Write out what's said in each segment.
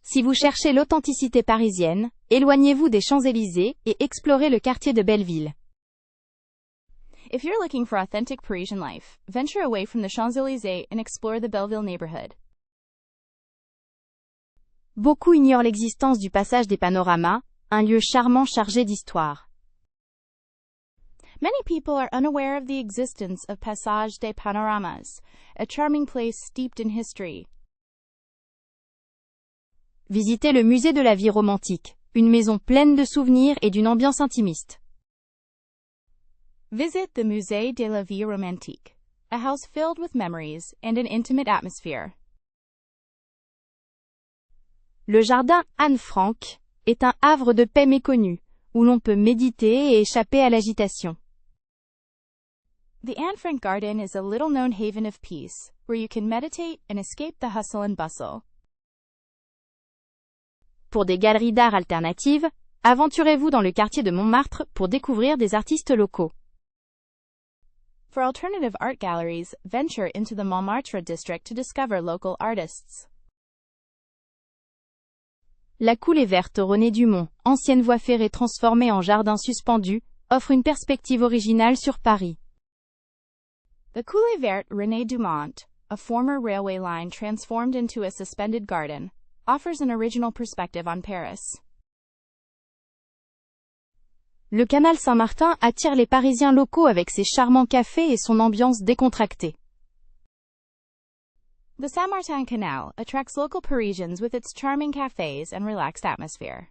Si vous cherchez l'authenticité parisienne, éloignez-vous des Champs-Élysées et explorez le quartier de Belleville. If you're looking for authentic Parisian life, venture away from the Champs-Élysées and explore the Belleville neighborhood. Beaucoup ignorent l'existence du passage des Panoramas, un lieu charmant chargé d'histoire. Many people are unaware of the existence of Passage des Panoramas, a charming place steeped in history. Visitez le musée de la vie romantique, une maison pleine de souvenirs et d'une ambiance intimiste. Visit the Musée de la Vie Romantique, a house filled with memories and an intimate atmosphere. Le jardin Anne Frank est un havre de paix méconnu, où l'on peut méditer et échapper à l'agitation. The Anne Frank Garden is a little-known haven of peace, where you can meditate and escape the hustle and bustle. Pour des galeries d'art alternatives, aventurez-vous dans le quartier de Montmartre pour découvrir des artistes locaux. For alternative art galleries, venture into the Montmartre district to discover local artists. La coulée verte René Dumont, ancienne voie ferrée transformée en jardin suspendu, offre une perspective originale sur Paris. The Coulée Verte René Dumont, a former railway line transformed into a suspended garden, offers an original perspective on Paris. Le canal Saint-Martin attire les Parisiens locaux avec ses charmants cafés et son ambiance décontractée. The Saint-Martin Canal attracts local Parisians with its charming cafes and relaxed atmosphere.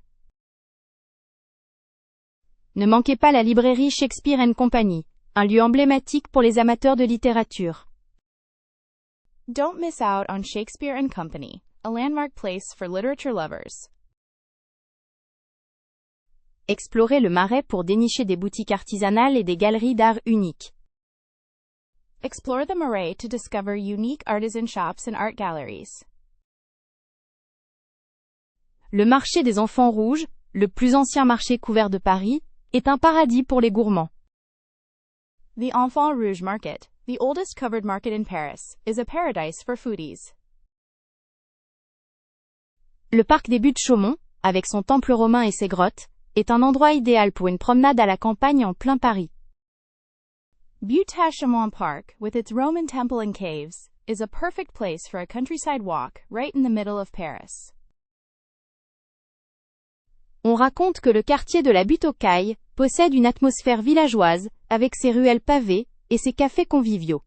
Ne manquez pas la librairie Shakespeare & Company, un lieu emblématique pour les amateurs de littérature. Don't miss out on Shakespeare & Company, a landmark place for literature lovers. Explorez le Marais pour dénicher des boutiques artisanales et des galeries d'art uniques. Explore the Marais to discover unique artisan shops and art galleries. Le marché des Enfants Rouges, le plus ancien marché couvert de Paris, est un paradis pour les gourmands. The Enfants Rouges Market, the oldest covered market in Paris, is a paradise for foodies. Le parc des Buttes-Chaumont, avec son temple romain et ses grottes, est un endroit idéal pour une promenade à la campagne en plein Paris. Buttes-Chaumont Park, with its Roman temple and caves, is a perfect place for a countryside walk right in the middle of Paris. On raconte que le quartier de la Butte-aux-Cailles possède une atmosphère villageoise, avec ses ruelles pavées et ses cafés conviviaux.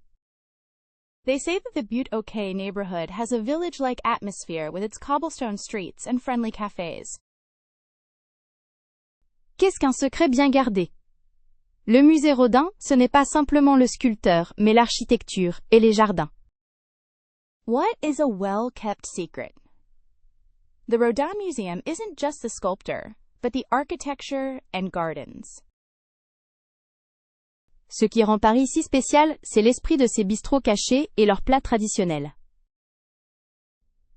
They say that the Butte-aux-Cailles neighborhood has a village-like atmosphere with its cobblestone streets and friendly cafes. Qu'est-ce qu'un secret bien gardé? Le musée Rodin, ce n'est pas simplement le sculpteur, mais l'architecture et les jardins. What is a well-kept secret? The Rodin Museum isn't just the sculptor, but the architecture and gardens. Ce qui rend Paris si spécial, c'est l'esprit de ses bistrots cachés et leurs plats traditionnels.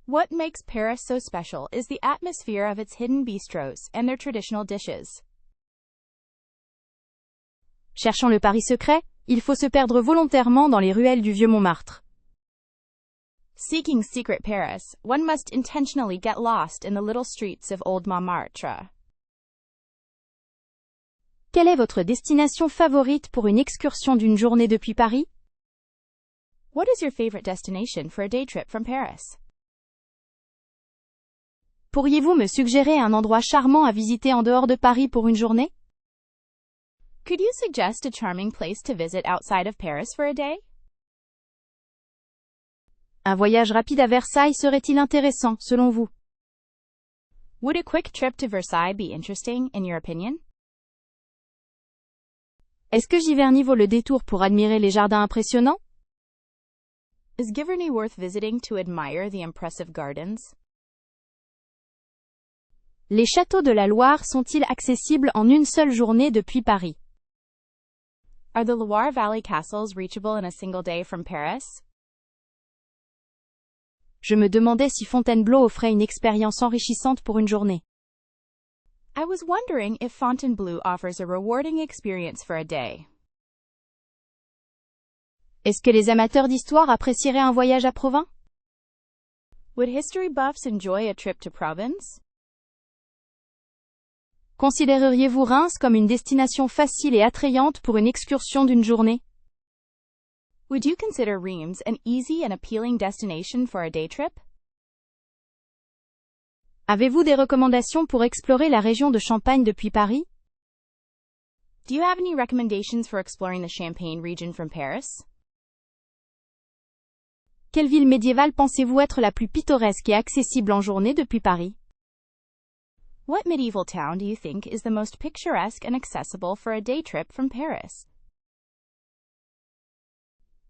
What makes Paris so special is the atmosphere of its hidden bistros and their traditional dishes. Cherchant le Paris secret, il faut se perdre volontairement dans les ruelles du vieux Montmartre. Seeking secret Paris, one must intentionally get lost in the little streets of Old Montmartre. Quelle est votre destination favorite pour une excursion d'une journée depuis Paris? What is your favorite destination for a day trip from Paris? Pourriez-vous me suggérer un endroit charmant à visiter en dehors de Paris pour une journée? Could you suggest a charming place to visit outside of Paris for a day? Un voyage rapide à Versailles serait-il intéressant, selon vous? Would a quick trip to Versailles be interesting, in your opinion? Est-ce que Giverny vaut le détour pour admirer les jardins impressionnants? Is Giverny worth visiting to admire the impressive gardens? Les châteaux de la Loire sont-ils accessibles en une seule journée depuis Paris? Are the Loire Valley castles reachable in a single day from Paris? Je me demandais si Fontainebleau offrait une expérience enrichissante pour une journée. I was wondering if Fontainebleau offers a rewarding experience for a day. Est-ce que les amateurs d'histoire apprécieraient un voyage à Provins? Would history buffs enjoy a trip to Provence? Considéreriez-vous Reims comme une destination facile et attrayante pour une excursion d'une journée? Would you consider Reims an easy and appealing destination for a day trip? Avez-vous des recommandations pour explorer la région de Champagne depuis Paris? Do you have any recommendations for exploring the Champagne region from Paris? Quelle ville médiévale pensez-vous être la plus pittoresque et accessible en journée depuis Paris? What medieval town do you think is the most picturesque and accessible for a day trip from Paris?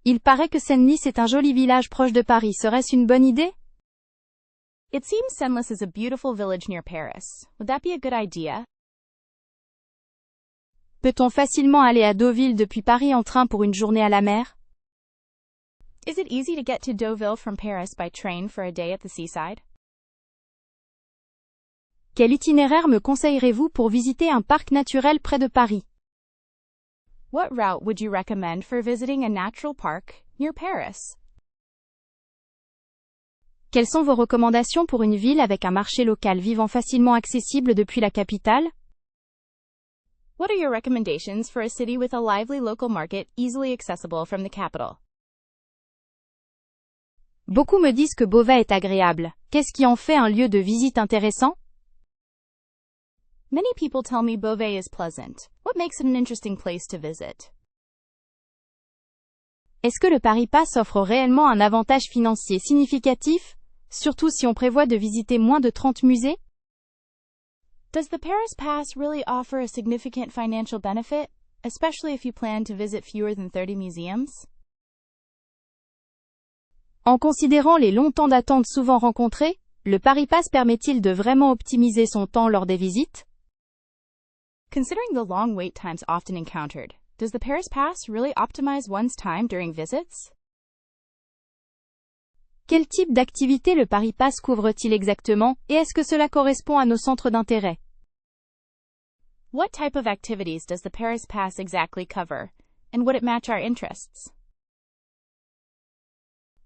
Il paraît que Senlis est un joli village proche de Paris. Serait-ce une bonne idée? It seems Senlis is a beautiful village near Paris. Would that be a good idea? Peut-on facilement aller à Deauville depuis Paris en train pour une journée à la mer? Is it easy to get to Deauville from Paris by train for a day at the seaside? Quel itinéraire me conseillerez-vous pour visiter un parc naturel près de Paris? What route would you recommend for visiting a natural park near Paris? Quelles sont vos recommandations pour une ville avec un marché local vivant facilement accessible depuis la capitale? What are your recommendations for a city with a lively local market easily accessible from the capital? Beaucoup me disent que Beauvais est agréable. Qu'est-ce qui en fait un lieu de visite intéressant? Many people tell me Beauvais is pleasant. What makes it an interesting place to visit? Est-ce que le Paris Pass offre réellement un avantage financier significatif, surtout si on prévoit de visiter moins de 30 musées? Does the Paris Pass really offer a significant financial benefit, especially if you plan to visit fewer than 30 museums? En considérant les longs temps d'attente souvent rencontrés, le Paris Pass permet-il de vraiment optimiser son temps lors des visites? Considering the long wait times often encountered, does the Paris Pass really optimize one's time during visits? Quel type d'activité le Paris Pass couvre-t-il exactement, et est-ce que cela correspond à nos centres d'intérêt? What type of activities does the Paris Pass exactly cover, and would it match our interests?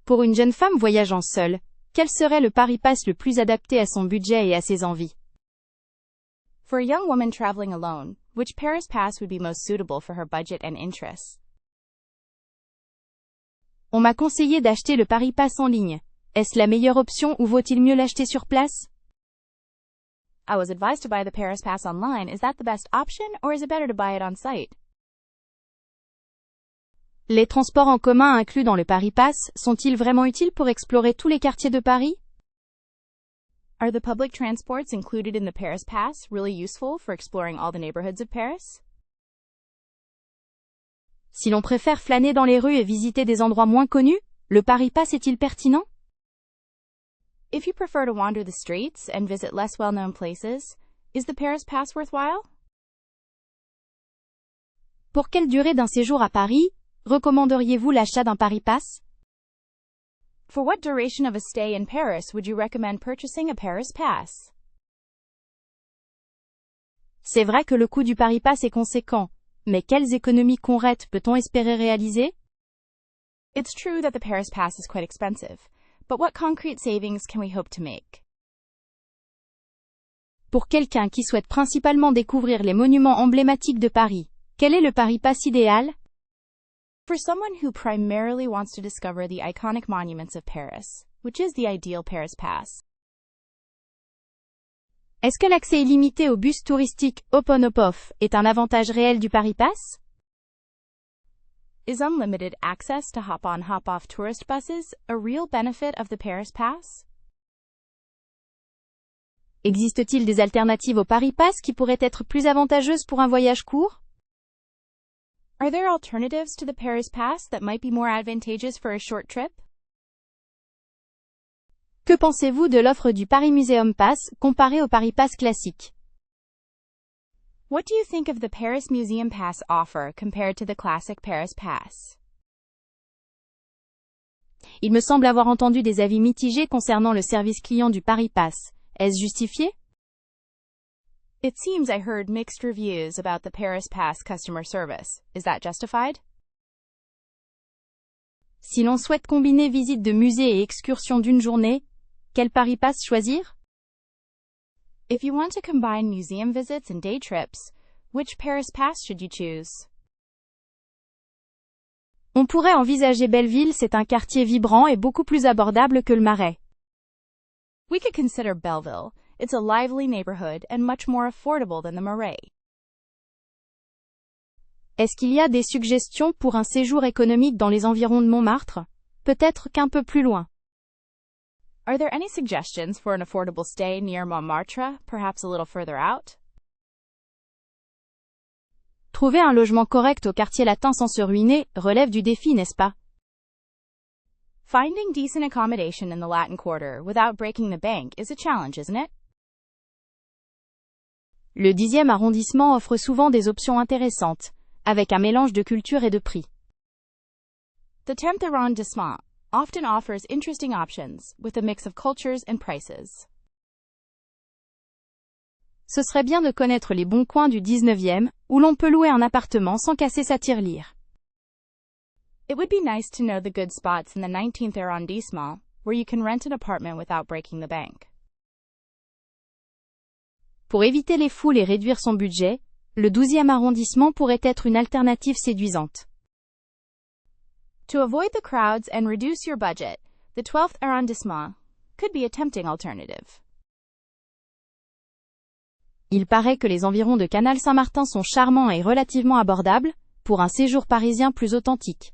Pour une jeune femme voyageant seule, quel serait le Paris Pass le plus adapté à son budget et à ses envies? For a young woman traveling alone, which Paris Pass would be most suitable for her budget and interests? On m'a conseillé d'acheter le Paris Pass en ligne. Est-ce la meilleure option ou vaut-il mieux l'acheter sur place? I was advised to buy the Paris Pass online. Is that the best option, or is it better to buy it on site? Les transports en commun inclus dans le Paris Pass sont-ils vraiment utiles pour explorer tous les quartiers de Paris? Are the public transports included in the Paris Pass really useful for exploring all the neighborhoods of Paris? Si l'on préfère flâner dans les rues et visiter des endroits moins connus, le Paris Pass est-il pertinent? If you prefer to wander the streets and visit less well-known places, is the Paris Pass worthwhile? Pour quelle durée d'un séjour à Paris, recommanderiez-vous l'achat d'un Paris Pass? For what duration of a stay in Paris would you recommend purchasing a Paris Pass? C'est vrai que le coût du Paris Pass est conséquent, mais quelles économies concrètes peut-on espérer réaliser? It's true that the Paris Pass is quite expensive, but what concrete savings can we hope to make? Pour quelqu'un qui souhaite principalement découvrir les monuments emblématiques de Paris, quel est le Paris Pass idéal? For someone who primarily wants to discover the iconic monuments of Paris, which is the ideal Paris Pass? Est-ce que l'accès illimité aux bus touristiques Hop-on-Hop-off est un avantage réel du Paris Pass? Is unlimited access to hop-on hop-off tourist buses a real benefit of the Paris Pass? Existe-t-il des alternatives au Paris Pass qui pourraient être plus avantageuses pour un voyage court? Are there alternatives to the Paris Pass that might be more advantageous for a short trip? Que pensez-vous de l'offre du Paris Museum Pass comparée au Paris Pass classique? What do you think of the Paris Museum Pass offer compared to the classic Paris Pass? Il me semble avoir entendu des avis mitigés concernant le service client du Paris Pass. Est-ce justifié? It seems I heard mixed reviews about the Paris Pass customer service. Is that justified? Si l'on souhaite combiner visite de musée et excursion d'une journée, Quel Paris Pass choisir? If you want to combine museum visits and day trips, which Paris Pass should you choose? On pourrait envisager Belleville, c'est un quartier vibrant et beaucoup plus abordable que le Marais. We could consider Belleville. It's a lively neighborhood and much more affordable than the Marais. Est-ce qu'il y a des suggestions pour un séjour économique dans les environs de Montmartre? Peut-être qu'un peu plus loin. Are there any suggestions for an affordable stay near Montmartre, perhaps a little further out? Trouver un logement correct au quartier latin sans se ruiner relève du défi, n'est-ce pas? Finding decent accommodation in the Latin Quarter without breaking the bank is a challenge, isn't it? Le 10e arrondissement offre souvent des options intéressantes, avec un mélange de culture et de prix. The 10th arrondissement often offers interesting options with a mix of cultures and prices. Ce serait bien de connaître les bons coins du 19e, où l'on peut louer un appartement sans casser sa tirelire. It would be nice to know the good spots in the 19th arrondissement, where you can rent an apartment without breaking the bank. Pour éviter les foules et réduire son budget, le 12e arrondissement pourrait être une alternative séduisante. To avoid the crowds and reduce your budget, the 12th arrondissement could be a tempting alternative. Il paraît que les environs de Canal Saint-Martin sont charmants et relativement abordables, pour un séjour parisien plus authentique.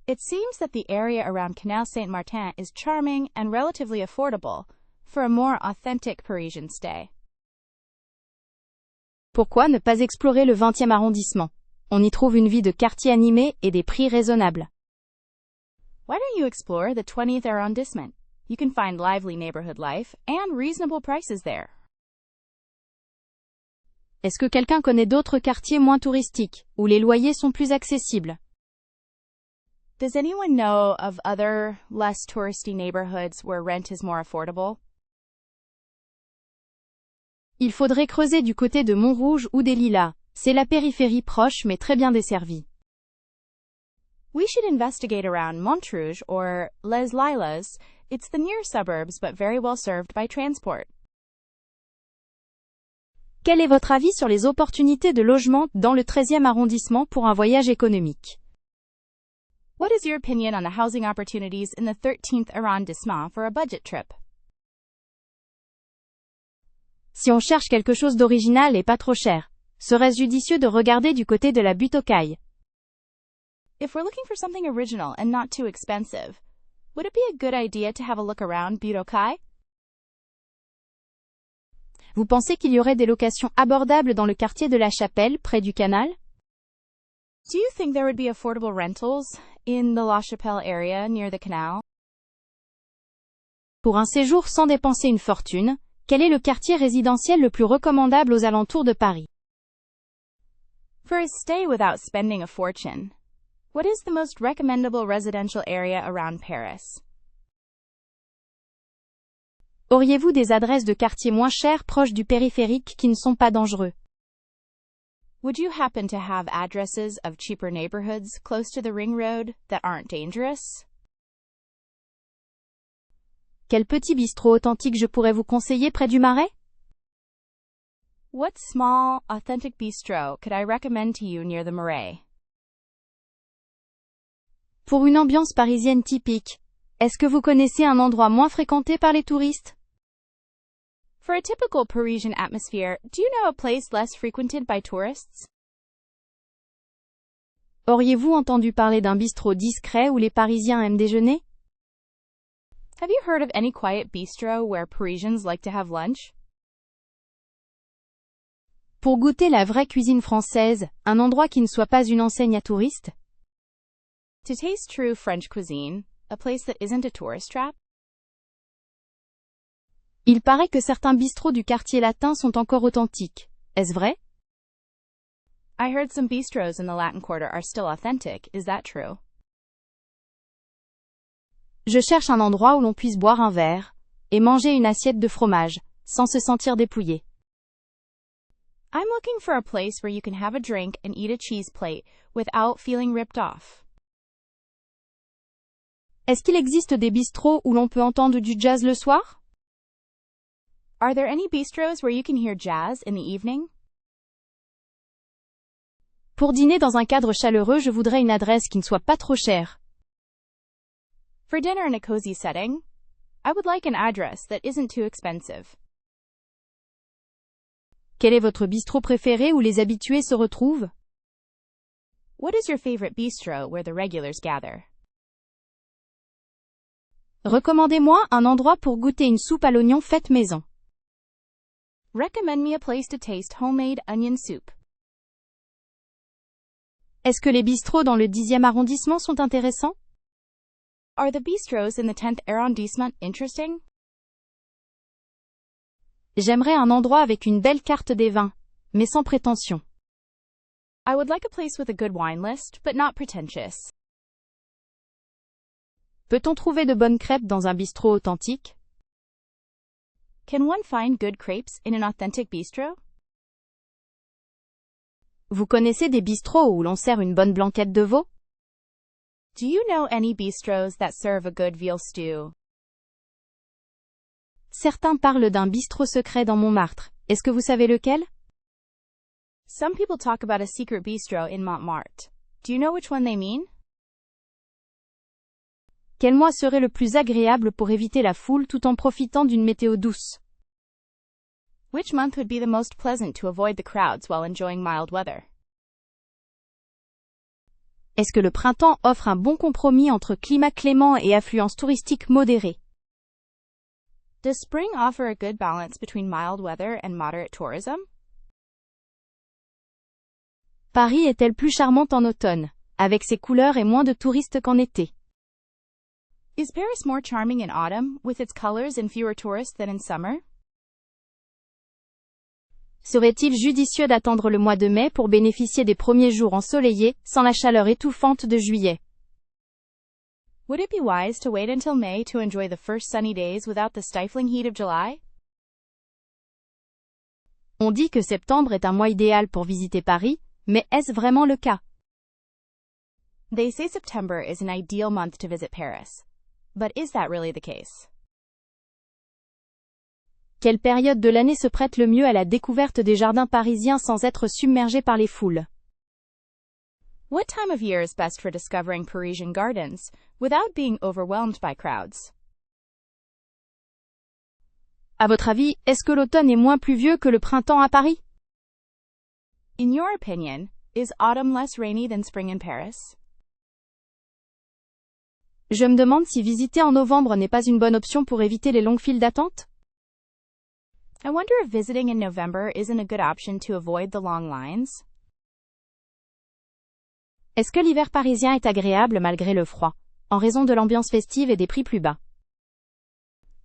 It seems that the area around Canal Saint-Martin is charming and relatively affordable for a more authentic Parisian stay. Pourquoi ne pas explorer le 20e arrondissement? On y trouve une vie de quartier animée et des prix raisonnables. Why don't you explore the 20th arrondissement? You can find lively neighborhood life and reasonable prices there. Est-ce que quelqu'un connaît d'autres quartiers moins touristiques, où les loyers sont plus accessibles? Does anyone know of other, less touristy neighborhoods where rent is more affordable? Il faudrait creuser du côté de Montrouge ou des Lilas. C'est la périphérie proche mais très bien desservie. We should investigate around Montrouge or Les Lilas. It's the near suburbs but very well served by transport. Quel est votre avis sur les opportunités de logement dans le 13e arrondissement pour un voyage économique? What is your opinion on the housing opportunities in the 13th arrondissement for a budget trip? Si on cherche quelque chose d'original et pas trop cher, serait-ce judicieux de regarder du côté de la butte aux Cailles? If we're looking for something original and not too expensive, would it be a good idea to have a look around Butte aux Cailles? Vous pensez qu'il y aurait des locations abordables dans le quartier de la Chapelle, près du canal? Do you think there would be affordable rentals in the La Chapelle area near the canal? Pour un séjour sans dépenser une fortune, quel est le quartier résidentiel le plus recommandable aux alentours de Paris? For a stay without spending a fortune, what is the most recommendable residential area around Paris? Auriez-vous des adresses de quartiers moins chers proches du périphérique qui ne sont pas dangereux? Would you happen to have addresses of cheaper neighborhoods close to the ring road that aren't dangerous? Quel petit bistrot authentique je pourrais vous conseiller près du Marais? What small, authentic bistro could I recommend to you near the Marais? Pour une ambiance parisienne typique, est-ce que vous connaissez un endroit moins fréquenté par les touristes? For a typical Parisian atmosphere, do you know a place less frequented by tourists? Auriez-vous entendu parler d'un bistrot discret où les Parisiens aiment déjeuner? Have you heard of any quiet bistro where Parisians like to have lunch? Pour goûter la vraie cuisine française, un endroit qui ne soit pas une enseigne à touristes? To taste true French cuisine, a place that isn't a tourist trap? Il paraît que certains bistrots du quartier latin sont encore authentiques. Est-ce vrai? I heard some bistros in the Latin Quarter are still authentic. Is that true? Je cherche un endroit où l'on puisse boire un verre et manger une assiette de fromage, sans se sentir dépouillé. I'm looking for a place where you can have a drink and eat a cheese plate without feeling ripped off. Est-ce qu'il existe des bistrots où l'on peut entendre du jazz le soir? Are there any bistros where you can hear jazz in the evening? Pour dîner dans un cadre chaleureux, je voudrais une adresse qui ne soit pas trop chère. For dinner in a cozy setting, I would like an address that isn't too expensive. Quel est votre bistrot préféré où les habitués se retrouvent? What is your favorite bistro where the regulars gather? Recommandez-moi un endroit pour goûter une soupe à l'oignon faite maison. Recommend me a place to taste homemade onion soup. Est-ce que les bistrots dans le 10e arrondissement sont intéressants? Are the bistros in the 10th arrondissement interesting? J'aimerais un endroit avec une belle carte des vins, mais sans prétention. I would like a place with a good wine list, but not pretentious. Peut-on trouver de bonnes crêpes dans un bistrot authentique? Can one find good crepes in an authentic bistro? Vous connaissez des bistrots où l'on sert une bonne blanquette de veau? Do you know any bistros that serve a good veal stew? Certains parlent d'un bistrot secret dans Montmartre. Est-ce que vous savez lequel? Some people talk about a secret bistro in Montmartre. Do you know which one they mean? Quel mois serait le plus agréable pour éviter la foule tout en profitant d'une météo douce? Which month would be the most pleasant to avoid the crowds while enjoying mild weather? Est-ce que le printemps offre un bon compromis entre climat clément et affluence touristique modérée? Does spring offer a good balance between mild weather and moderate tourism? Paris est-elle plus charmante en automne, avec ses couleurs et moins de touristes qu'en été? Is Paris more charming in autumn, with its colors and fewer tourists than in summer? Serait-il judicieux d'attendre le mois de mai pour bénéficier des premiers jours ensoleillés, sans la chaleur étouffante de juillet? Would it be wise to wait until May to enjoy the first sunny days without the stifling heat of July? On dit que septembre est un mois idéal pour visiter Paris, mais est-ce vraiment le cas? They say September is an ideal month to visit Paris. But is that really the case? Quelle période de l'année se prête le mieux à la découverte des jardins parisiens sans être submergé par les foules? What time of year is best for discovering Parisian gardens without being overwhelmed by crowds? À votre avis, est-ce que l'automne est moins pluvieux que le printemps à Paris? In your opinion, is autumn less rainy than spring in Paris? Je me demande si visiter en novembre n'est pas une bonne option pour éviter les longues files d'attente? I wonder if visiting in November isn't a good option to avoid the long lines. Est-ce que l'hiver parisien est agréable malgré le froid, en raison de l'ambiance festive et des prix plus bas?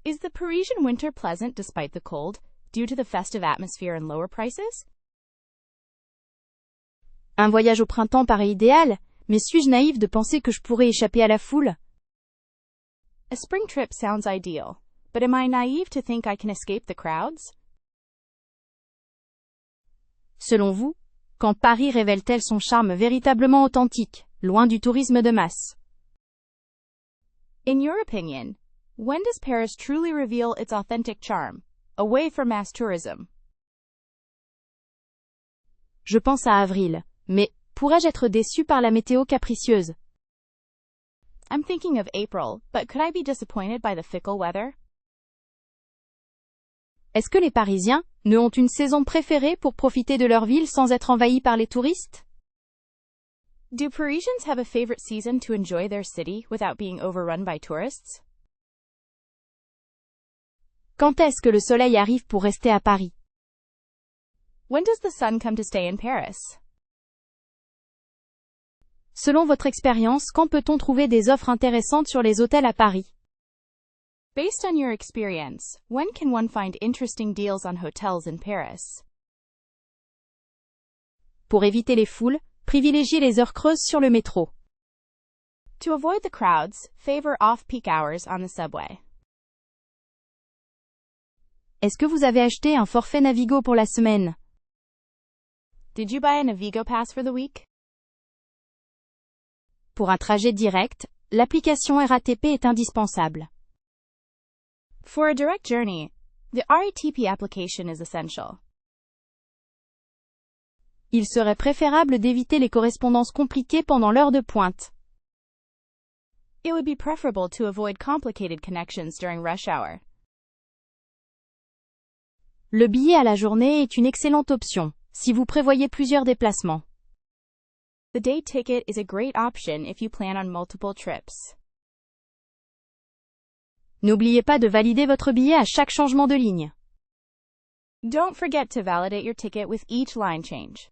Is the Parisian winter pleasant despite the cold, due to the festive atmosphere and lower prices? Un voyage au printemps paraît idéal, mais suis-je naïve de penser que je pourrais échapper à la foule? A spring trip sounds ideal, but am I naive to think I can escape the crowds? Selon vous, quand Paris révèle-t-elle son charme véritablement authentique, loin du tourisme de masse? In your opinion, when does Paris truly reveal its authentic charm, away from mass tourism? Je pense à avril, mais pourrais-je être déçu par la météo capricieuse? I'm thinking of April, but could I be disappointed by the fickle weather? Est-ce que les Parisiens ne ont une saison préférée pour profiter de leur ville sans être envahis par les touristes? Do Parisians have a favorite season to enjoy their city without being overrun by tourists? Quand est-ce que le soleil arrive pour rester à Paris? When does the sun come to stay in Paris? Selon votre expérience, quand peut-on trouver des offres intéressantes sur les hôtels à Paris? Based on your experience, when can one find interesting deals on hotels in Paris? Pour éviter les foules, privilégiez les heures creuses sur le métro. To avoid the crowds, favor off-peak hours on the subway. Est-ce que vous avez acheté un forfait Navigo pour la semaine? Did you buy a Navigo pass for the week? Pour un trajet direct, l'application RATP est indispensable. For a direct journey, the RATP application is essential. Il serait préférable d'éviter les correspondances compliquées pendant l'heure de pointe. It would be preferable to avoid complicated connections during rush hour. Le billet à la journée est une excellente option, si vous prévoyez plusieurs déplacements. The day ticket is a great option if you plan on multiple trips. N'oubliez pas de valider votre billet à chaque changement de ligne. Don't forget to validate your ticket with each line change.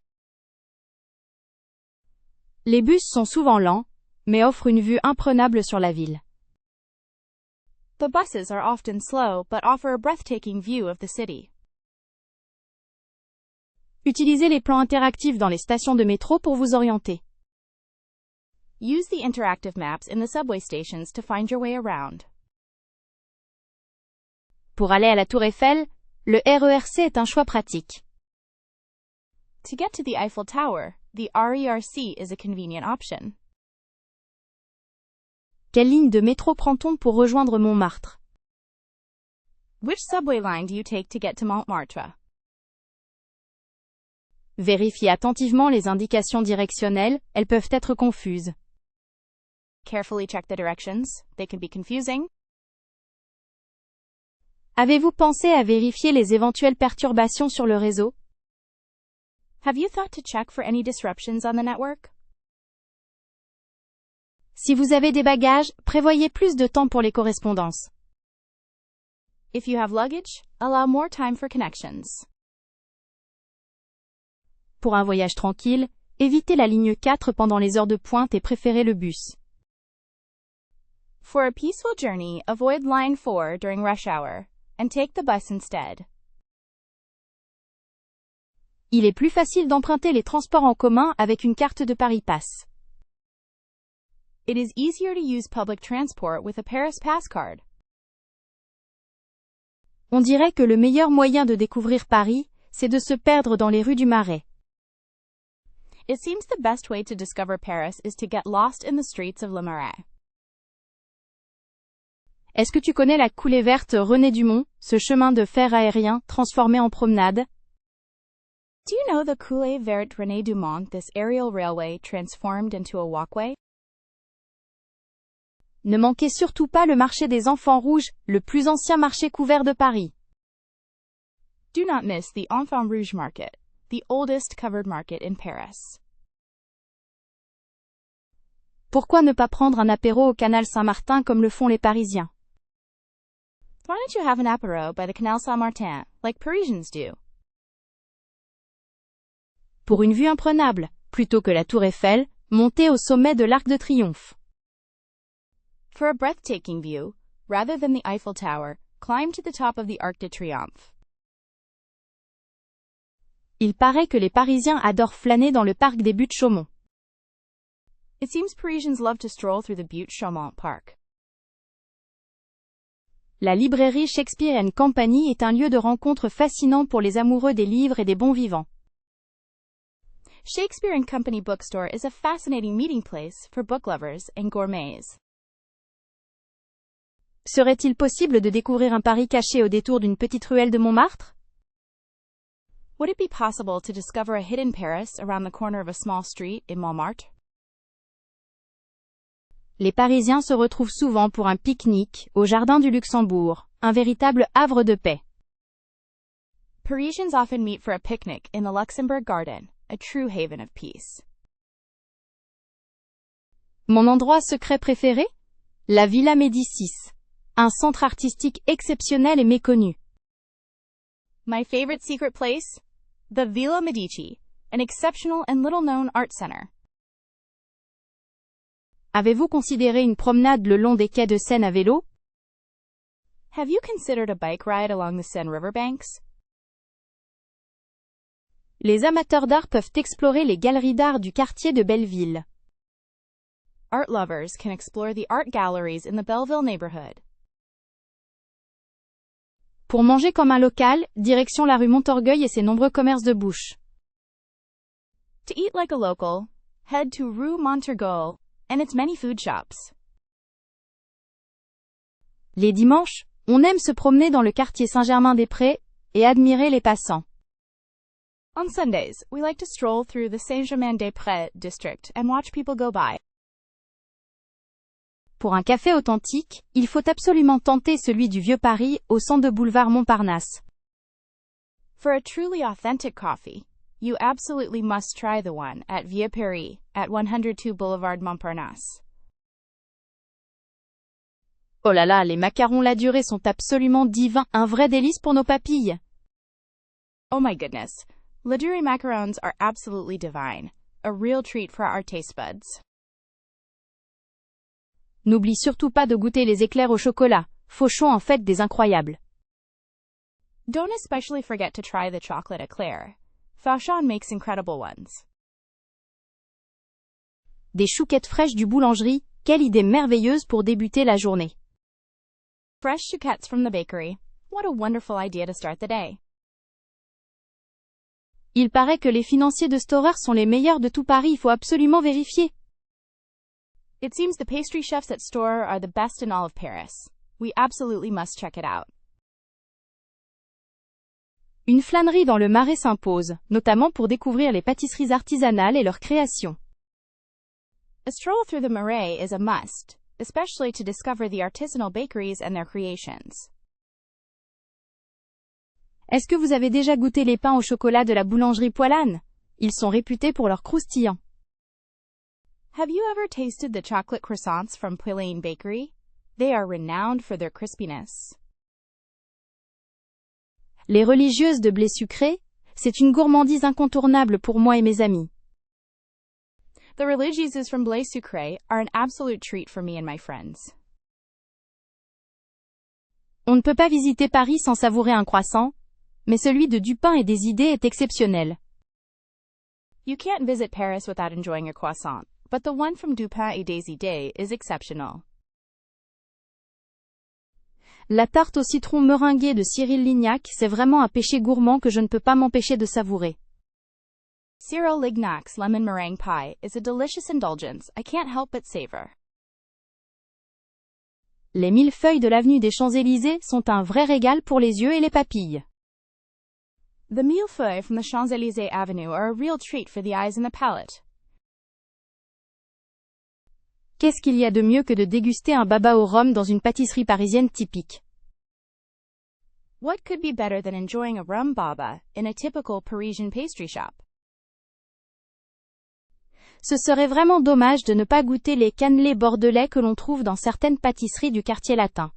Les bus sont souvent lents, mais offrent une vue imprenable sur la ville. The buses are often slow but offer a breathtaking view of the city. Utilisez les plans interactifs dans les stations de métro pour vous orienter. Use the interactive maps in the subway stations to find your way around. Pour aller à la Tour Eiffel, le RERC est un choix pratique. To get to the Eiffel Tower, the RERC is a convenient option. Quelle ligne de métro prend-on pour rejoindre Montmartre? Which subway line do you take to get to Montmartre? Vérifiez attentivement les indications directionnelles, elles peuvent être confuses. Carefully check the directions. They can be confusing. Avez-vous pensé à vérifier les éventuelles perturbations sur le réseau? Have you thought to check for any disruptions on the network? Si vous avez des bagages, prévoyez plus de temps pour les correspondances. If you have luggage, allow more time for connections. Pour un voyage tranquille, évitez la ligne 4 pendant les heures de pointe et préférez le bus. For a peaceful journey, avoid line 4 during rush hour, and take the bus instead. Il est plus facile d'emprunter les transports en commun avec une carte de Paris Pass. It is easier to use public transport with a Paris Pass card. On dirait que le meilleur moyen de découvrir Paris, c'est de se perdre dans les rues du Marais. It seems the best way to discover Paris is to get lost in the streets of Le Marais. Est-ce que tu connais la coulée verte René Dumont, ce chemin de fer aérien transformé en promenade? Do you know the Coulée Verte René Dumont, this aerial railway transformed into a walkway? Ne manquez surtout pas le marché des Enfants Rouges, le plus ancien marché couvert de Paris. Do not miss the Enfants Rouges Market, the oldest covered market in Paris. Pourquoi ne pas prendre un apéro au canal Saint-Martin comme le font les Parisiens? Why don't you have an apéro by the Canal Saint-Martin, like Parisians do? Pour une vue imprenable, plutôt que la Tour Eiffel, montez au sommet de l'Arc de Triomphe. For a breathtaking view, rather than the Eiffel Tower, climb to the top of the Arc de Triomphe. Il paraît que les Parisiens adorent flâner dans le parc des Buttes-Chaumont. It seems Parisians love to stroll through the Buttes-Chaumont Park. La librairie Shakespeare & Company est un lieu de rencontre fascinant pour les amoureux des livres et des bons vivants. Shakespeare & Company Bookstore is a fascinating meeting place for book lovers and gourmets. Serait-il possible de découvrir un Paris caché au détour d'une petite ruelle de Montmartre? Would it be possible to discover a hidden Paris around the corner of a small street in Montmartre? Les Parisiens se retrouvent souvent pour un pique-nique au Jardin du Luxembourg, un véritable havre de paix. Parisians often meet for a picnic in the Luxembourg Garden, a true haven of peace. Mon endroit secret préféré? La Villa Médicis, un centre artistique exceptionnel et méconnu. My favorite secret place? The Villa Medici, an exceptional and little-known art center. Avez-vous considéré une promenade le long des quais de Seine à vélo? Have you considered a bike ride along the Seine riverbanks? Les amateurs d'art peuvent explorer les galeries d'art du quartier de Belleville. Art lovers can explore the art galleries in the Belleville neighborhood. Pour manger comme un local, direction la rue Montorgueil et ses nombreux commerces de bouche. To eat like a local, head to Rue Montorgueil and its many food shops. Les dimanches, on aime se promener dans le quartier Saint-Germain-des-Prés et admirer les passants. On Sundays, we like to stroll through the Saint-Germain-des-Prés district and watch people go by. Pour un café authentique, il faut absolument tenter celui du Vieux Paris au 102 boulevard Montparnasse. For a truly authentic coffee, you absolutely must try the one at Vieux Paris at 102 boulevard Montparnasse. Oh là là, les macarons La Durée sont absolument divins, un vrai délice pour nos papilles. Oh my goodness, La Durée macarons are absolutely divine, a real treat for our taste buds. N'oublie surtout pas de goûter les éclairs au chocolat. Fauchon en fait des incroyables. Don't especially forget to try the chocolate eclair. Fauchon makes incredible ones. Des chouquettes fraîches du boulangerie, quelle idée merveilleuse pour débuter la journée. Fresh chouquettes from the bakery. What a wonderful idea to start the day. Il paraît que les financiers de Storer sont les meilleurs de tout Paris, il faut absolument vérifier. It seems the pastry chefs at Storer are the best in all of Paris. We absolutely must check it out. Une flânerie dans le Marais s'impose, notamment pour découvrir les pâtisseries artisanales et leurs créations. A stroll through the Marais is a must, especially to discover the artisanal bakeries and their creations. Est-ce que vous avez déjà goûté les pains au chocolat de la boulangerie Poilane? Ils sont réputés pour leur croustillant. Have you ever tasted the chocolate croissants from Poilane Bakery? They are renowned for their crispiness. Les religieuses de blé sucré, c'est une gourmandise incontournable pour moi et mes amis. The religieuses from Blé Sucré are an absolute treat for me and my friends. On ne peut pas visiter Paris sans savourer un croissant, mais celui de Dupin et des idées est exceptionnel. You can't visit Paris without enjoying a croissant, but the one from Dupin et des idées is exceptional. La tarte au citron meringuée de Cyril Lignac, c'est vraiment un péché gourmand que je ne peux pas m'empêcher de savourer. Cyril Lignac's lemon meringue pie is a delicious indulgence I can't help but savor. Les millefeuilles de l'avenue des Champs-Élysées sont un vrai régal pour les yeux et les papilles. The millefeuilles from the Champs-Élysées Avenue are a real treat for the eyes and the palate. Qu'est-ce qu'il y a de mieux que de déguster un baba au rhum dans une pâtisserie parisienne typique? What could be better than enjoying a rum baba in a typical Parisian pastry shop? Ce serait vraiment dommage de ne pas goûter les cannelés bordelais que l'on trouve dans certaines pâtisseries du quartier latin.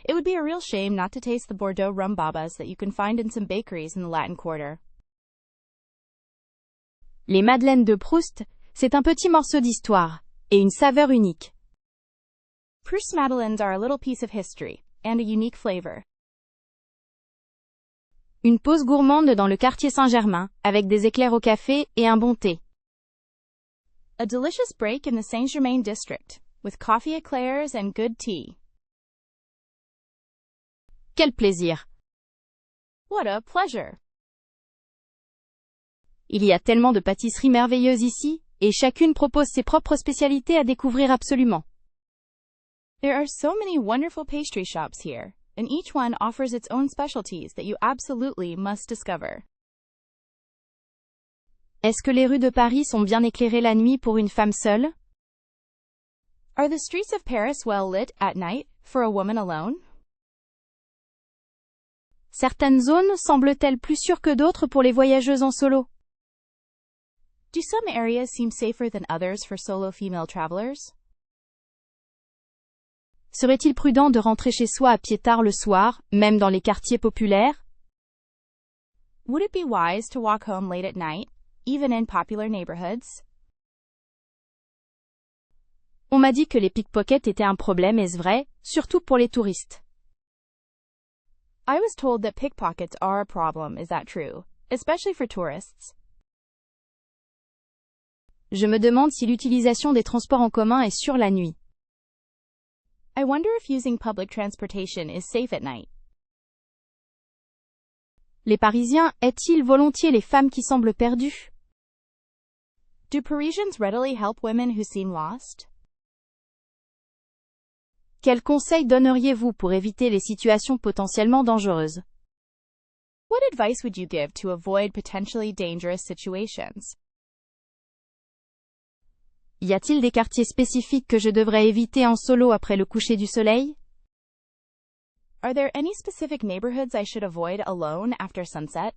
It would be a real shame not to taste the Bordeaux rum babas that you can find in some bakeries in the Latin Quarter. Les madeleines de Proust, c'est un petit morceau d'histoire, et une saveur unique. Proust madeleines are a little piece of history, and a unique flavor. Une pause gourmande dans le quartier Saint-Germain, avec des éclairs au café et un bon thé. A delicious break in the Saint-Germain district, with coffee eclairs and good tea. Quel plaisir! What a pleasure! Il y a tellement de pâtisseries merveilleuses ici, et chacune propose ses propres spécialités à découvrir absolument. There are so many wonderful pastry shops here, and each one offers its own specialties that you absolutely must discover. Est-ce que les rues de Paris sont bien éclairées la nuit pour une femme seule? Are the streets of Paris well lit at night for a woman alone? Certaines zones semblent-elles plus sûres que d'autres pour les voyageuses en solo? Do some areas seem safer than others for solo female travelers? Serait-il prudent de rentrer chez soi à pied tard le soir, même dans les quartiers populaires? Would it be wise to walk home late at night, even in popular neighborhoods? On m'a dit que les pickpockets étaient un problème, est-ce vrai, surtout pour les touristes? I was told that pickpockets are a problem, is that true? Especially for tourists. Je me demande si l'utilisation des transports en commun est sûre la nuit. I wonder if using public transportation is safe at night. Les Parisiens aident-ils volontiers les femmes qui semblent perdues? Do Parisians readily help women who seem lost? Quels conseils donneriez-vous pour éviter les situations potentiellement dangereuses? What advice would you give to avoid potentially dangerous situations? Y a-t-il des quartiers spécifiques que je devrais éviter en solo après le coucher du soleil? Are there any specific neighborhoods I should avoid alone after sunset?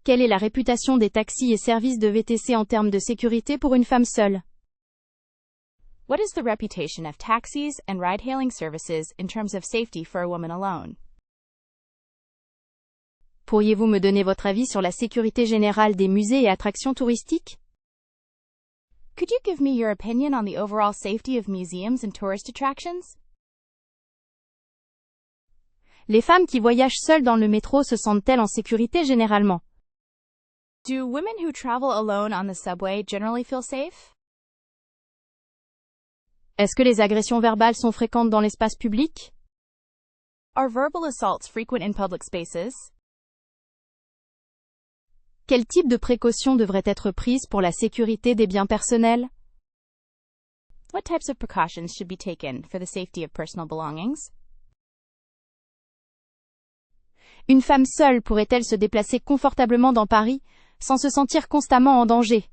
Quelle est la réputation des taxis et services de VTC en termes de sécurité pour une femme seule? What is the reputation of taxis and ride-hailing services in terms of safety for a woman alone? Pourriez-vous me donner votre avis sur la sécurité générale des musées et attractions touristiques? Could you give me your opinion on the overall safety of museums and tourist attractions? Les femmes qui voyagent seules dans le métro se sentent-elles en sécurité généralement? Do women who travel alone on the subway generally feel safe? Est-ce que les agressions verbales sont fréquentes dans l'espace public? Are verbal assaults frequent in public spaces? Quel type de précautions devraient être prises pour la sécurité des biens personnels? What types of precautions should be taken for the safety of personal belongings? Une femme seule pourrait-elle se déplacer confortablement dans Paris, sans se sentir constamment en danger?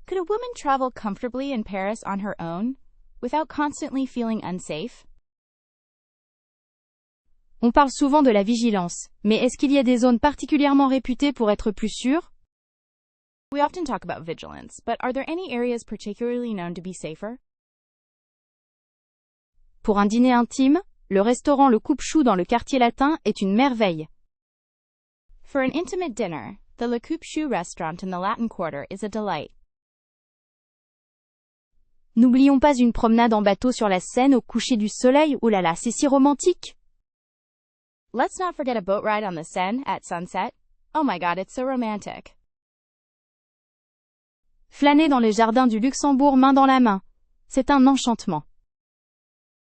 Could a woman travel comfortably in Paris on her own, without constantly feeling unsafe? On parle souvent de la vigilance, mais est-ce qu'il y a des zones particulièrement réputées pour être plus sûres? We often talk about vigilance, but are there any areas particularly known to be safer? Pour un dîner intime, le restaurant Le Coupe-Chou dans le quartier latin est une merveille. For an intimate dinner, the Le Coupe-Chou restaurant in the Latin Quarter is a delight. N'oublions pas une promenade en bateau sur la Seine au coucher du soleil, oh là là, c'est si romantique! Let's not forget a boat ride on the Seine at sunset. Oh my god, it's so romantic. Flâner dans les jardins du Luxembourg main dans la main. C'est un enchantement.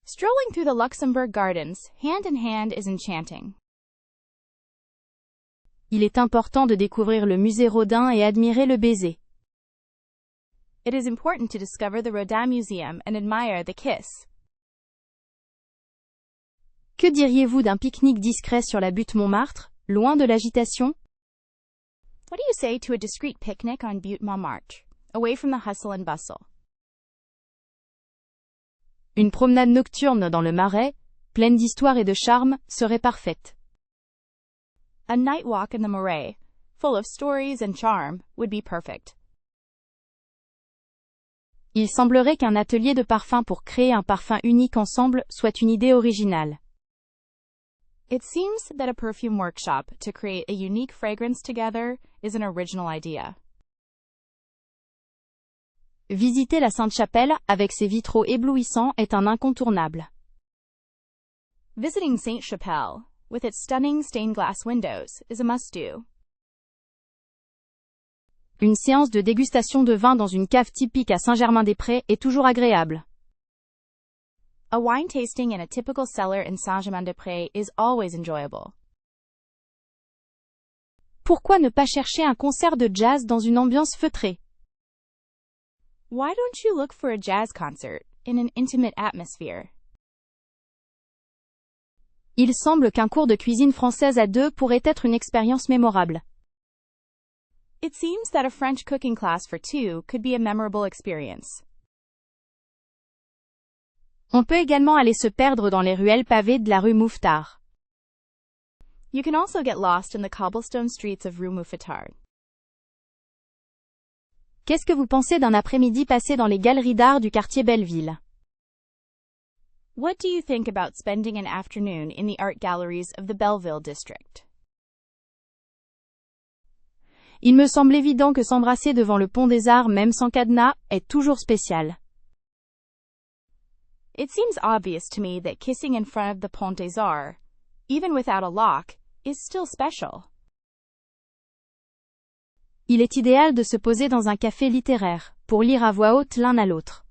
Strolling through the Luxembourg Gardens, hand in hand, is enchanting. Il est important de découvrir le musée Rodin et admirer le baiser. It is important to discover the Rodin Museum and admire the kiss. Que diriez-vous d'un pique-nique discret sur la butte Montmartre, loin de l'agitation? What do you say to a discreet picnic on Butte Montmartre, away from the hustle and bustle? Une promenade nocturne dans le Marais, pleine d'histoire et de charme, serait parfaite. A night walk in the Marais, full of stories and charm, would be perfect. Il semblerait qu'un atelier de parfum pour créer un parfum unique ensemble soit une idée originale. It seems that a perfume workshop to create a unique fragrance together is an original idea. Visiter la Sainte-Chapelle, avec ses vitraux éblouissants, est un incontournable. Visiting Sainte-Chapelle, with its stunning stained glass windows, is a must-do. Une séance de dégustation de vin dans une cave typique à Saint-Germain-des-Prés est toujours agréable. A wine tasting in a typical cellar in Saint-Germain-des-Prés is always enjoyable. Pourquoi ne pas chercher un concert de jazz dans une ambiance feutrée? Why don't you look for a jazz concert in an intimate atmosphere? Il semble qu'un cours de cuisine française à deux pourrait être une expérience mémorable. It seems that a French cooking class for two could be a memorable experience. On peut également aller se perdre dans les ruelles pavées de la rue Mouffetard. You can also get lost in the cobblestone streets of Rue Mouffetard. Qu'est-ce que vous pensez d'un après-midi passé dans les galeries d'art du quartier Belleville? What do you think about spending an afternoon in the art galleries of the Belleville district? Il me semble évident que s'embrasser devant le pont des Arts, même sans cadenas, est toujours spécial. It seems obvious to me that kissing in front of the Pont des Arts, even without a lock, is still special. Il est idéal de se poser dans un café littéraire, pour lire à voix haute l'un à l'autre.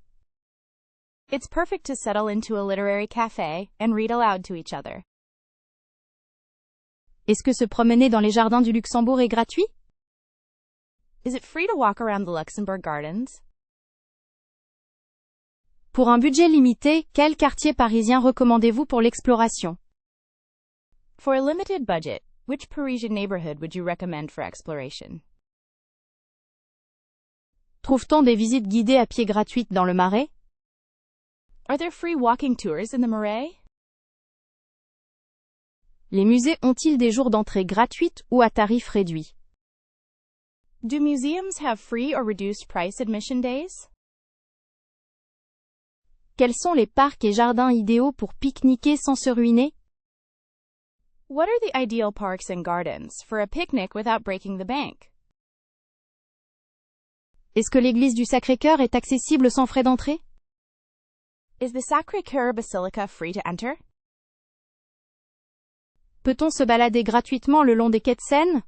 It's perfect to settle into a literary cafe and read aloud to each other. Est-ce que se promener dans les jardins du Luxembourg est gratuit? Is it free to walk around the Luxembourg Gardens? Pour un budget limité, quel quartier parisien recommandez-vous pour l'exploration? For a limited budget, which Parisian neighborhood would you recommend for exploration? Trouve-t-on des visites guidées à pied gratuites dans le Marais? Are there free walking tours in the Marais? Les musées ont-ils des jours d'entrée gratuites ou à tarif réduit? Do museums have free or reduced price admission days? Quels sont les parcs et jardins idéaux pour pique-niquer sans se ruiner? What are the ideal parks and gardens for a picnic without breaking the bank? Est-ce que l'église du Sacré-Cœur est accessible sans frais d'entrée? Is the Sacré-Cœur Basilica free to enter? Peut-on se balader gratuitement le long des quais de Seine?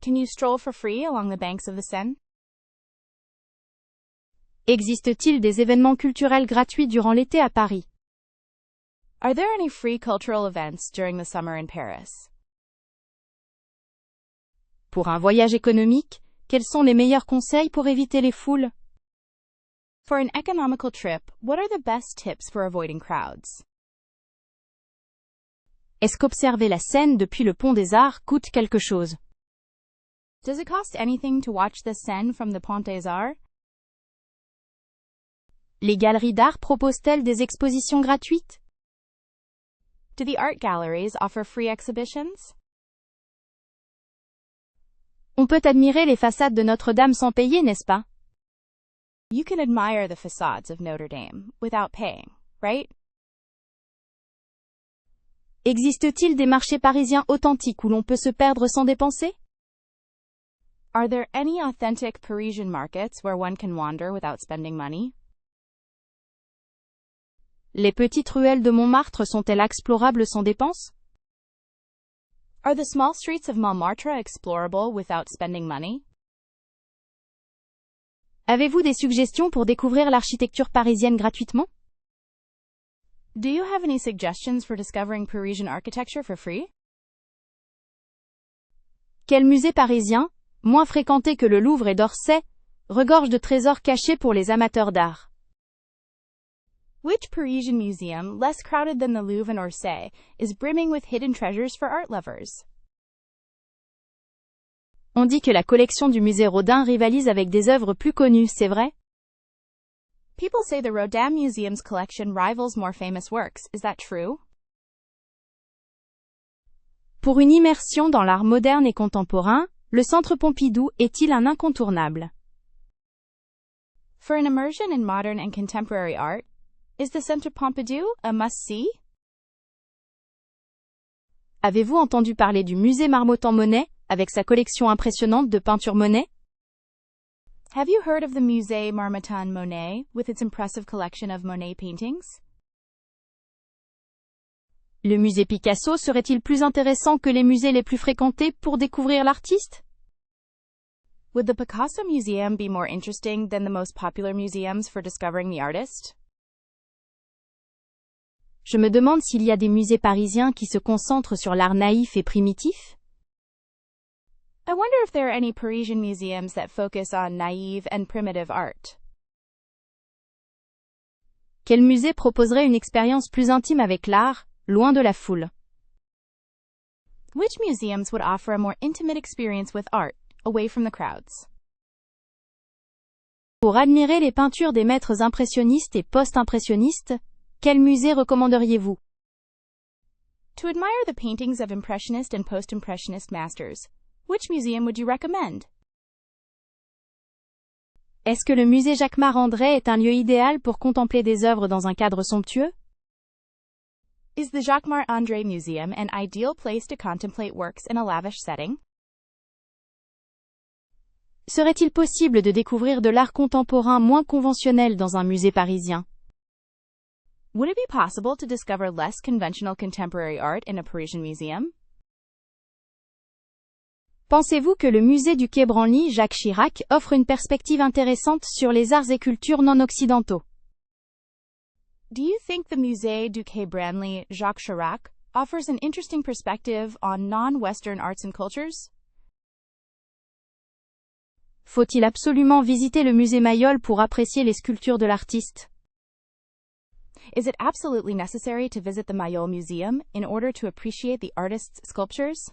Can you stroll for free along the banks of the Seine? Existe-t-il des événements culturels gratuits durant l'été à Paris? Are there any free cultural events during the summer in Paris? Pour un voyage économique, quels sont les meilleurs conseils pour éviter les foules? For an economical trip, what are the best tips for avoiding crowds? Est-ce qu'observer la Seine depuis le pont des Arts coûte quelque chose? Does it cost anything to watch the Seine from the Pont des Arts? Les galeries d'art proposent-elles des expositions gratuites? Do the art galleries offer free exhibitions? On peut admirer les façades de Notre-Dame sans payer, n'est-ce pas? You can admire the facades of Notre Dame without paying, right? Existe-t-il des marchés parisiens authentiques où l'on peut se perdre sans dépenser? Are there any authentic Parisian markets where one can wander without spending money? Les petites ruelles de Montmartre sont-elles explorables sans dépense? Are the small streets of Montmartre explorable without spending money? Avez-vous des suggestions pour découvrir l'architecture parisienne gratuitement? Do you have any suggestions for discovering Parisian architecture for free? Quel musée parisien, moins fréquenté que le Louvre et d'Orsay, regorge de trésors cachés pour les amateurs d'art? Which Parisian museum, less crowded than the Louvre and Orsay, is brimming with hidden treasures for art lovers? On dit que la collection du musée Rodin rivalise avec des œuvres plus connues, c'est vrai? People say the Rodin Museum's collection rivals more famous works. Is that true? Pour une immersion dans l'art moderne et contemporain, le Centre Pompidou est-il un incontournable? For an immersion in modern and contemporary art, is the Centre Pompidou a must-see? Avez-vous entendu parler du musée Marmottan-Monet, avec sa collection impressionnante de peintures Monet? Have you heard of the Musée Marmottan-Monet, with its impressive collection of Monet paintings? Le musée Picasso serait-il plus intéressant que les musées les plus fréquentés pour découvrir l'artiste? Would the Picasso Museum be more interesting than the most popular museums for discovering the artist? Je me demande s'il y a des musées parisiens qui se concentrent sur l'art naïf et primitif? I wonder if there are any Parisian museums that focus on naive and primitive art. Quel musée proposerait une expérience plus intime avec l'art, loin de la foule? Which museums would offer a more intimate experience with art, away from the crowds? Pour admirer les peintures des maîtres impressionnistes et post-impressionnistes, quel musée recommanderiez-vous? To admire the paintings of Impressionist and Post-Impressionist masters, which museum would you recommend? Est-ce que le musée Jacquemart-André est un lieu idéal pour contempler des œuvres dans un cadre somptueux? Is the Jacquemart-André Museum an ideal place to contemplate works in a lavish setting? Serait-il possible de découvrir de l'art contemporain moins conventionnel dans un musée parisien? Would it be possible to discover less conventional contemporary art in a Parisian museum? Pensez-vous que le musée du Quai Branly Jacques Chirac offre une perspective intéressante sur les arts et cultures non occidentaux? Do you think the Musée du Quai Branly Jacques Chirac offers an interesting perspective on non-Western arts and cultures? Faut-il absolument visiter le musée Mayol pour apprécier les sculptures de l'artiste? Is it absolutely necessary to visit the Mayol Museum in order to appreciate the artist's sculptures?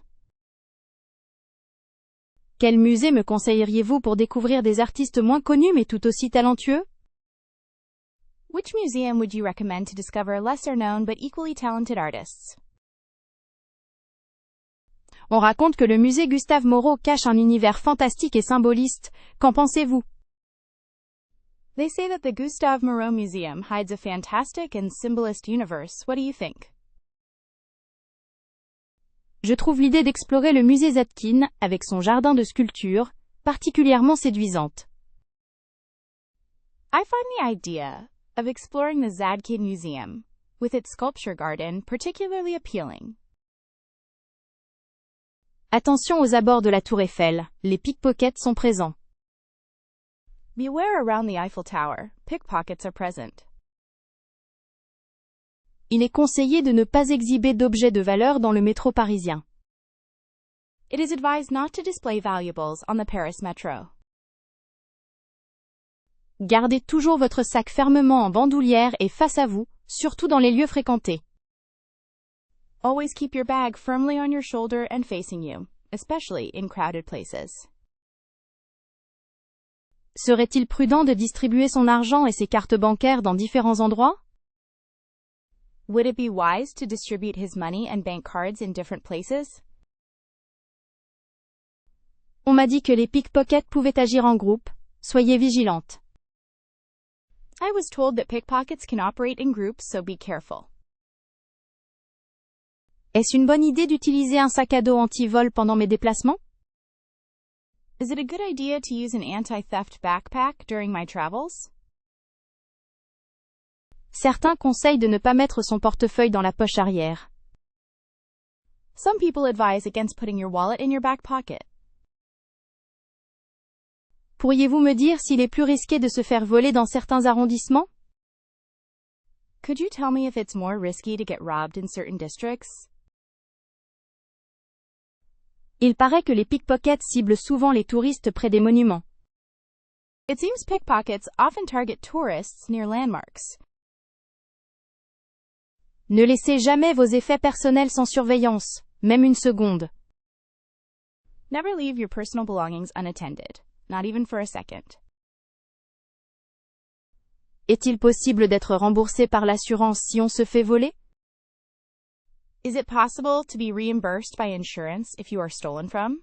Quel musée me conseilleriez-vous pour découvrir des artistes moins connus mais tout aussi talentueux? Which museum would you recommend to discover lesser-known but equally talented artists? On raconte que le musée Gustave Moreau cache un univers fantastique et symboliste. Qu'en pensez-vous? They say that the Gustave Moreau Museum hides a fantastic and symbolist universe. What do you think? Je trouve l'idée d'explorer le musée Zadkine, avec son jardin de sculptures, particulièrement séduisante. I find the idea of exploring the Zadkine Museum, with its sculpture garden, particularly appealing. Attention aux abords de la tour Eiffel, les pickpockets sont présents. Beware around the Eiffel Tower, pickpockets are present. Il est conseillé de ne pas exhiber d'objets de valeur dans le métro parisien. It is advised not to display valuables on the Paris Metro. Gardez toujours votre sac fermement en bandoulière et face à vous, surtout dans les lieux fréquentés. Always keep your bag firmly on your shoulder and facing you, especially in crowded places. Serait-il prudent de distribuer son argent et ses cartes bancaires dans différents endroits? Would it be wise to distribute his money and bank cards in different places? On m'a dit que les pickpockets pouvaient agir en groupe. Soyez vigilante. I was told that pickpockets can operate in groups, so be careful. Est-ce une bonne idée d'utiliser un sac à dos anti-vol pendant mes déplacements? Is it a good idea to use an anti-theft backpack during my travels? Certains conseillent de ne pas mettre son portefeuille dans la poche arrière. Some people advise against putting your wallet in your back pocket. Pourriez-vous me dire s'il est plus risqué de se faire voler dans certains arrondissements? Could you tell me if it's more risky to get robbed in certain districts? Il paraît que les pickpockets ciblent souvent les touristes près des monuments. It seems pickpockets often target tourists near landmarks. Ne laissez jamais vos effets personnels sans surveillance, même une seconde. Never leave your personal belongings unattended, not even for a second. Est-il possible d'être remboursé par l'assurance si on se fait voler? Is it possible to be reimbursed by insurance if you are stolen from?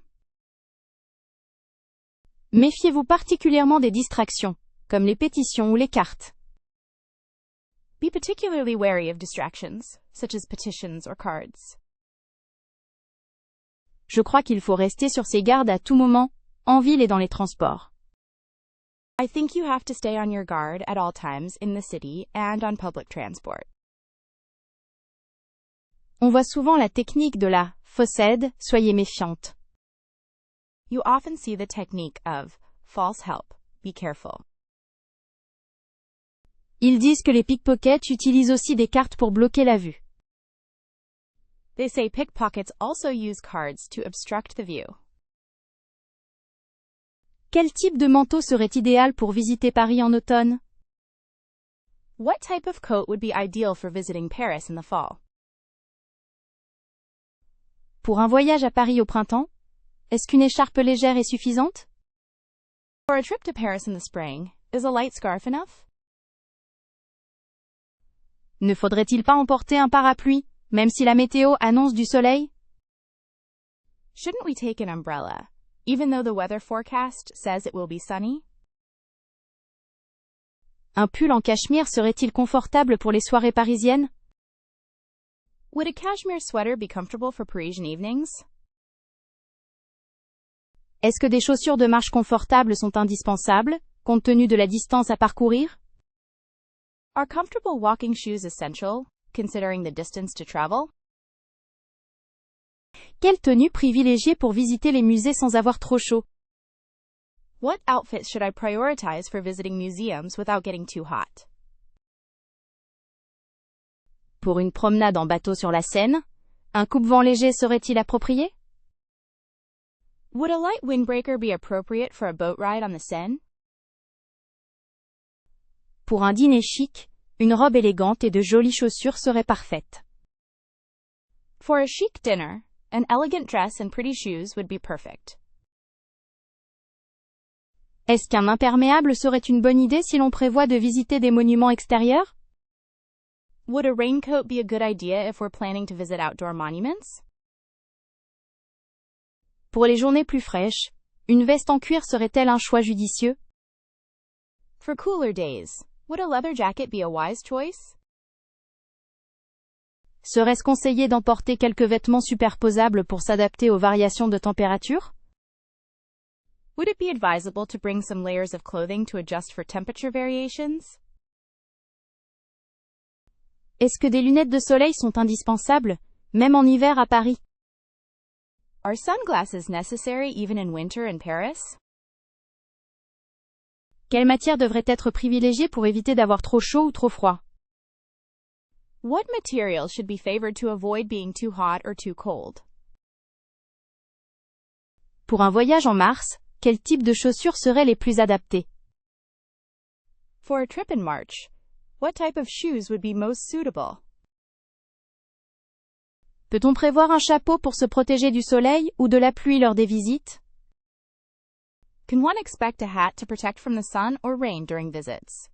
Méfiez-vous particulièrement des distractions, comme les pétitions ou les cartes. Be particularly wary of distractions, such as petitions or cards. Je crois qu'il faut rester sur ses gardes à tout moment, en ville et dans les transports. I think you have to stay on your guard at all times in the city and on public transport. On voit souvent la technique de la fausse aide, soyez méfiante. You often see the technique of false help. Be careful. Ils disent que les pickpockets utilisent aussi des cartes pour bloquer la vue. They say pickpockets also use cards to obstruct the view. Quel type de manteau serait idéal pour visiter Paris en automne? What type of coat would be ideal for visiting Paris in the fall? Pour un voyage à Paris au printemps, est-ce qu'une écharpe légère est suffisante? For a trip to Paris in the spring, is a light scarf enough? Ne faudrait-il pas emporter un parapluie, même si la météo annonce du soleil? Shouldn't we take an umbrella, even though the weather forecast says it will be sunny? Un pull en cachemire serait-il confortable pour les soirées parisiennes? Would a cashmere sweater be comfortable for Parisian evenings? Est-ce que des chaussures de marche confortables sont indispensables, compte tenu de la distance à parcourir? Are comfortable walking shoes essential, considering the distance to travel? Quelle tenue privilégier pour visiter les musées sans avoir trop chaud? What outfit should I prioritize for visiting museums without getting too hot? Pour une promenade en bateau sur la Seine, un coupe-vent léger serait-il approprié? Would a light windbreaker be appropriate for a boat ride on the Seine? Pour un dîner chic, une robe élégante et de jolies chaussures seraient parfaites. For a chic dinner, an elegant dress and pretty shoes would be perfect. Est-ce qu'un imperméable serait une bonne idée si l'on prévoit de visiter des monuments extérieurs? Would a raincoat be a good idea if we're planning to visit outdoor monuments? Pour les journées plus fraîches, une veste en cuir serait-elle un choix judicieux? For cooler days, would a leather jacket be a wise choice? Serait-ce conseillé d'emporter quelques vêtements superposables pour s'adapter aux variations de température? Would it be advisable to bring some layers of clothing to adjust for temperature variations? Est-ce que des lunettes de soleil sont indispensables, même en hiver à Paris? Are sunglasses necessary even in winter in Paris? Quelle matière devrait être privilégiée pour éviter d'avoir trop chaud ou trop froid? What material should be favored to avoid being too hot or too cold? Pour un voyage en mars, quel type de chaussures seraient les plus adaptés? For a trip in March, what type of shoes would be most suitable? Peut-on prévoir un chapeau pour se protéger du soleil ou de la pluie lors des visites? Can one expect a hat to protect from the sun or rain during visits?